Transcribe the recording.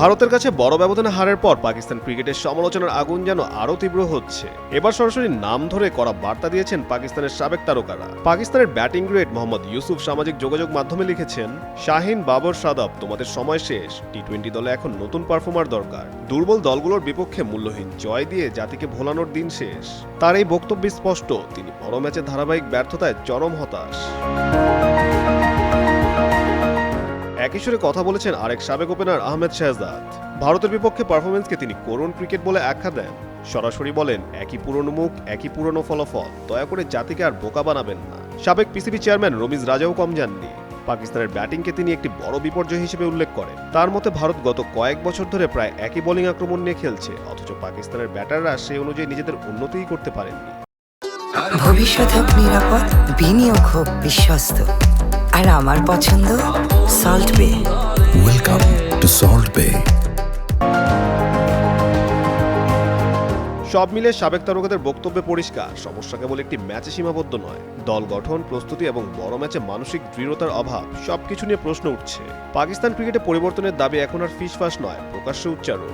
ভারতের কাছে বড় ব্যবধানে হারের পর পাকিস্তান ক্রিকেটের সমালোচনার আগুন যেন আরও তীব্র হচ্ছে। এবার সরাসরি নাম ধরে কড়া বার্তা দিয়েছেন পাকিস্তানের সাবেক তারকারা। পাকিস্তানের ব্যাটিং গ্রেট মোহাম্মদ ইউসুফ সামাজিক যোগাযোগ মাধ্যমে লিখেছেন, শাহিন, বাবর, সাদাব, তোমাদের সময় শেষ। টি-20 দলে এখন নতুন পারফর্মার দরকার। দুর্বল দলগুলোর বিপক্ষে মূল্যহীন জয় দিয়ে জাতিকে ভোলানোর দিন শেষ। তার এই বক্তব্য স্পষ্ট, তিনি বড় ম্যাচে ধারাবাহিক ব্যর্থতায় চরম হতাশ। একই সুরে কথা বলেছেন আরেক সাবেক ওপেনার আহমেদ শেহজাদ। ভারতের বিপক্ষে পারফরমেন্সকে তিনি করুণ ক্রিকেট বলে আখ্যা দেন। সরাসরি বলেন, একই পুরনো মুখ, একই পুরনো ফলাফল, দয়া করে জাতিকে আর বোকা বানাবেন না। সাবেক পিসিবি চেয়ারম্যান রমিজ রাজাও কম যাননি। পাকিস্তানের ব্যাটিংকে তিনি একটি বড় বিপর্যয় হিসেবে উল্লেখ করেন। তার মতে ভারত গত কয়েক বছর ধরে প্রায় একই বোলিং আক্রমণ নিয়ে খেলছে, অথচ পাকিস্তানের ব্যাটাররা সেই অনুযায়ী নিজেদের উন্নতিই করতে পারেননি। ভবিষ্যৎ হোক নিরাপদ, বিনিয়োগ হোক বিশ্বস্ত, আর আমার পছন্দ সল্ট বে। ওয়েলকাম টু সল্ট বে। সব মিলে সাবেক তারকাদের বক্তব্যে পরিষ্কার, সমস্যা কেবল একটি ম্যাচে সীমাবদ্ধ নয়। দল গঠন, প্রস্তুতি এবং বড় ম্যাচে মানসিক দৃঢ়তার অভাব সবকিছু নিয়ে প্রশ্ন উঠছে। পাকিস্তান ক্রিকেটে পরিবর্তনের দাবি এখন আর ফিসফাস নয়, প্রকাশ্যে উচ্চারণ।